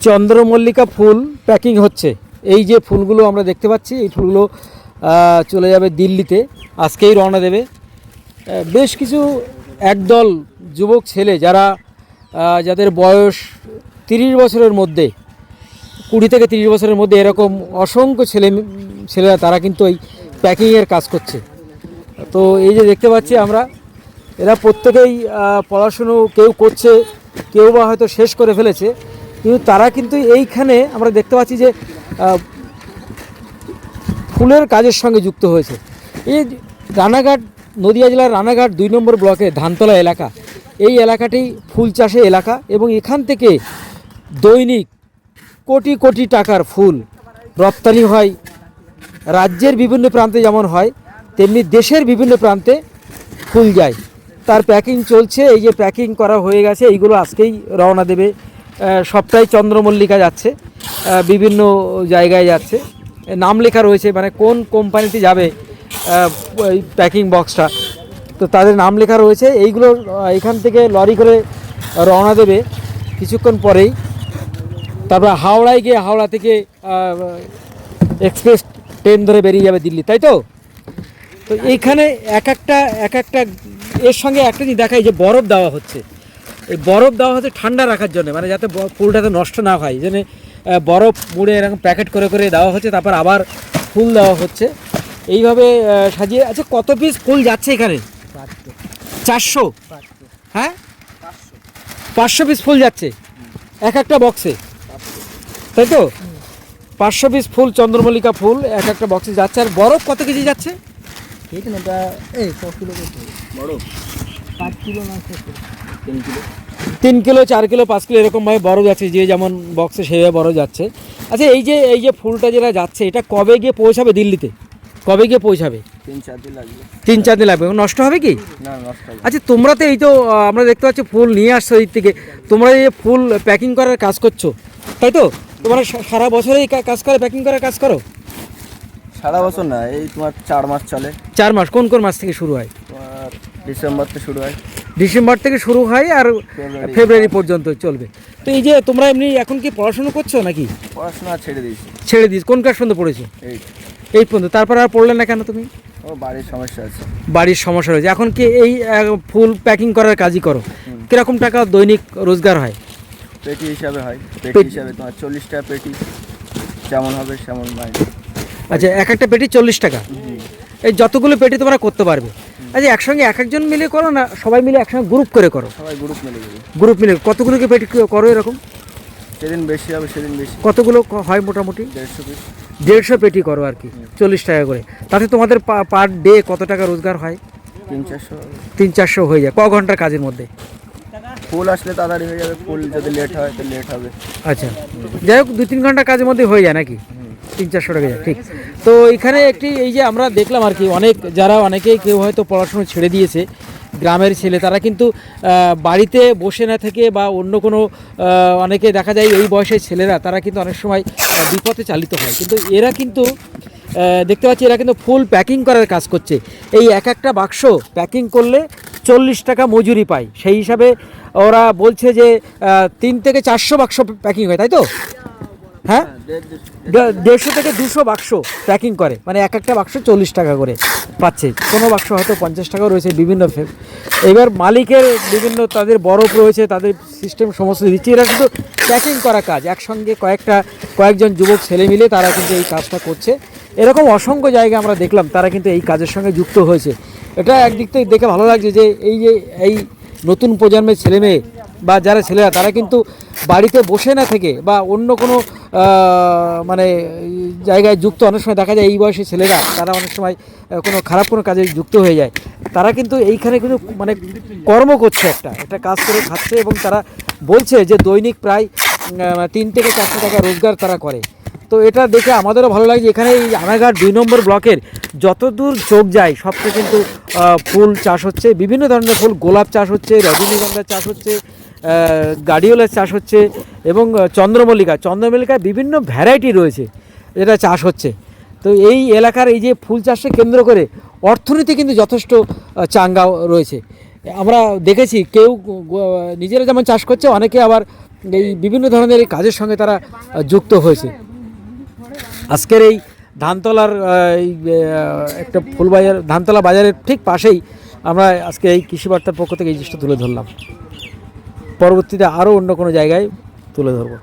চন্দ্রমল্লিকা ফুল প্যাকিং হচ্ছে। এই যে ফুলগুলো আমরা দেখতে পাচ্ছি, এই ফুলগুলো চলে যাবে দিল্লিতে, আজকেই রওনা দেবে। বেশ কিছু একদল যুবক ছেলে যাদের বয়স 30 বছরের মধ্যে, 20 থেকে 30 বছরের মধ্যে, এরকম অসংখ্য ছেলেরা তারা কিন্তু এই প্যাকিংয়ের কাজ করছে। তো এই যে দেখতে পাচ্ছি আমরা, এরা প্রত্যেকেই পড়াশুনো কেউ করছে, কেউ বা হয়তো শেষ করে ফেলেছে, কিন্তু তারা কিন্তু এইখানে আমরা দেখতে পাচ্ছি যে ফুলের কাজের সঙ্গে যুক্ত হয়েছে। এই রানাঘাট, নদিয়া জেলার রানাঘাট 2 নম্বর ব্লকে ধানতলা এলাকা, এই এলাকাটি ফুল চাষে এলাকা এবং এখান থেকে দৈনিক কোটি কোটি টাকার ফুল রপ্তানি হয়। রাজ্যের বিভিন্ন প্রান্তে যেমন হয়, তেমনি দেশের বিভিন্ন প্রান্তে ফুল যায়, তার প্যাকিং চলছে। এই যে প্যাকিং করা হয়ে গেছে, এইগুলো আজকেই রওনা দেবে। সবটাই চন্দ্রমল্লিকা যাচ্ছে, বিভিন্ন জায়গায় যাচ্ছে, নাম লেখা রয়েছে, মানে কোন কোম্পানিতে যাবে ওই প্যাকিং বক্সটা, তো তাদের নাম লেখা রয়েছে। এইগুলো এখান থেকে লরি করে রওনা দেবে কিছুক্ষণ পরেই। তারপর হাওড়ায় গিয়ে হাওড়া থেকে এক্সপ্রেস ট্রেন ধরে বেরিয়ে যাবে দিল্লি, তাই তো। তো এইখানে এক একটা এর সঙ্গে একটা জিনিস দেখাই যে বরফ দেওয়া হচ্ছে। এই বরফ দেওয়া হচ্ছে ঠান্ডা রাখার জন্য, মানে যাতে ফুলটাতে নষ্ট না হয়, এই জন্য বরফ মুড়ে এরকম প্যাকেট করে করে দেওয়া হচ্ছে, তারপর আবার ফুল দেওয়া হচ্ছে এইভাবে সাজিয়ে। আচ্ছা, কত পিস ফুল যাচ্ছে এখানে? 400? হ্যাঁ, 500 পিস ফুল যাচ্ছে এক একটা বক্সে, তাই তো। 500 পিস ফুল, চন্দ্রমল্লিকা ফুল এক একটা বক্সে যাচ্ছে। আর বরফ কত কেজি যাচ্ছে? 3 কিলো, 4 কিলো, 5 কিলো এরকমভাবে বড় যাচ্ছে, যে যেমন বক্সে সেভাবে বড় যাচ্ছে। আচ্ছা, এই যে ফুলটা যেটা যাচ্ছে, এটা কবে গিয়ে পৌঁছাবে দিল্লিতে? কবে গিয়ে পৌঁছাবে? 3-4 দিন লাগবে। 3-4 দিন লাগবে। নষ্ট হবে কি? না, নষ্ট হবে। আচ্ছা, তোমরা তো এই তো আমরা দেখতে পাচ্ছি ফুল নিয়ে আসছো এই থেকে, তোমরা এই ফুল প্যাকিং করার কাজ করছো, তাই তো? তোমরা সারা বছরে এই কাজ করে প্যাকিং করার কাজ করো? সারা বছর না, এই তোমার 4 মাস চলে। 4 মাস? কোন কোন মাস থেকে শুরু হয়? তোমার ডিসেম্বর থেকে শুরু হয়। ডিসেম্বর থেকে শুরু হয় আর ফেব্রুয়ারি পর্যন্ত চলবে। তো এই যে তোমরা এমনি এখন কি পড়াশোনা করছো নাকি? পড়াশোনা ছেড়ে দিয়েছি। ছেড়ে দিস? কোন ক্লাস পর্যন্ত পড়েছো? এই পর্যন্ত। তারপর আর পড়লে না কেন তুমি? ও, বাড়ির সমস্যা আছে। বাড়ির সমস্যা রয়েছে। এখন কি এই ফুল প্যাকিং করার কাজই করো? কিরকম টাকা দৈনিক রোজগার হয়? পেটি হিসাবে হয়। পেটি হিসাবে তোমার 40 টাকা পেটি, যেমন হবে সেমন মাইনে। আচ্ছা, এক একটা পেটি 40 টাকা? এই যতগুলো পেটি তোমরা করতে পারবে? আচ্ছা, একসঙ্গে এক একজন মিলে করো না সবাই মিলে একসঙ্গে গ্রুপ করে করো? সবাই গ্রুপ মিলে করি। গ্রুপ মিলে কতগুলোকে পেটি করো এরকম? যেদিন বেশি হবে সেদিন বেশি। কতগুলো হয় মোটামুটি? 150 পিস। 150 পেটি করো আর কি, 40 টাকা করে। তাতে তোমাদের পার ডে কত টাকা রোজগার হয়? 300-400। 300-400 হয়ে যায় ক ঘন্টার কাজের মধ্যে? ফুল আসলে তাড়াতাড়ি হয়ে যাবে, ফুল যদি লেট হয় তো লেট হবে। আচ্ছা, যাই হোক, 2-3 ঘন্টার কাজের মধ্যে হয়ে যায় নাকি? 300-400 টাকা যায়, ঠিক। তো এখানে একটি এই যে আমরা দেখলাম আর কি, অনেকেই কেউ হয়তো পড়াশুনো ছেড়ে দিয়েছে, গ্রামের ছেলে, তারা কিন্তু বাড়িতে বসে না থেকে বা অন্য কোনো অনেকে দেখা যায় এই বয়সের ছেলেরা, তারা কিন্তু অনেক সময় বিপথে চালিত হয়। কিন্তু এরা কিন্তু দেখতে পাচ্ছি এরা কিন্তু ফুল প্যাকিং করার কাজ করছে। এই এক একটা বাক্স প্যাকিং করলে 40 টাকা মজুরি পায়। সেই হিসাবে ওরা বলছে যে 3 থেকে 400 বাক্স প্যাকিং হয়, তাই তো? হ্যাঁ, 150 থেকে 200 বাক্স প্যাকিং করে, মানে এক একটা বাক্স 40 টাকা করে পাচ্ছে। কোনো বাক্স হয়তো 50 টাকাও রয়েছে বিভিন্ন। এবার মালিকের বিভিন্ন তাদের বরফ রয়েছে, তাদের সিস্টেম সমস্ত দিচ্ছে। এরা কিন্তু প্যাকিং করা কাজ একসঙ্গে কয়েকজন যুবক ছেলে মিলে তারা কিন্তু এই কাজটা করছে। এরকম অসংখ্য জায়গা আমরা দেখলাম, তারা কিন্তু এই কাজের সঙ্গে যুক্ত হয়েছে। এটা একদিক থেকে দেখে ভালো লাগছে যে এই নতুন প্রজন্মের ছেলেমেয়ে বা যারা ছেলেরা, তারা কিন্তু বাড়িতে বসে না থেকে বা অন্য কোনো মানে জায়গায় যুক্ত। অনেক সময় দেখা যায় এই বয়সী ছেলেরা, তারা অনেক সময় কোনো খারাপ কোনো কাজে যুক্ত হয়ে যায়। তারা কিন্তু এইখানে কিন্তু মানে কর্ম করছে, একটা কাজ করে খাচ্ছে, এবং তারা বলছে যে দৈনিক প্রায় 3 থেকে 400 টাকা রোজগার তারা করে। তো এটা দেখে আমাদেরও ভালো লাগে। এখানে এই রানাঘাট 2 নম্বর ব্লকের যতদূর চোখ যায় সবচেয়ে কিন্তু ফুল চাষ হচ্ছে, বিভিন্ন ধরনের ফুল, গোলাপ চাষ হচ্ছে, রজনীগন্ধার চাষ হচ্ছে, গার্ডিওলাস চাষ হচ্ছে, এবং চন্দ্রমল্লিকায় বিভিন্ন ভ্যারাইটি রয়েছে যেটা চাষ হচ্ছে। তো এই এলাকার এই যে ফুল চাষকে কেন্দ্র করে অর্থনীতি কিন্তু যথেষ্ট চাঙ্গা রয়েছে। আমরা দেখেছি কেউ নিজেরা যেমন চাষ করছে, অনেকে আবার এই বিভিন্ন ধরনের এই কাজের সঙ্গে তারা যুক্ত হয়েছে। আজকের এই ধানতলার একটা ফুলবাজার, ধানতলা বাজারের ঠিক পাশেই আমরা আজকে এই কৃষি বার্তার পক্ষ থেকে এই জিনিসটা তুলে ধরলাম। পরবর্তীতে আরও অন্য কোনো জায়গায় তুলে ধরবো।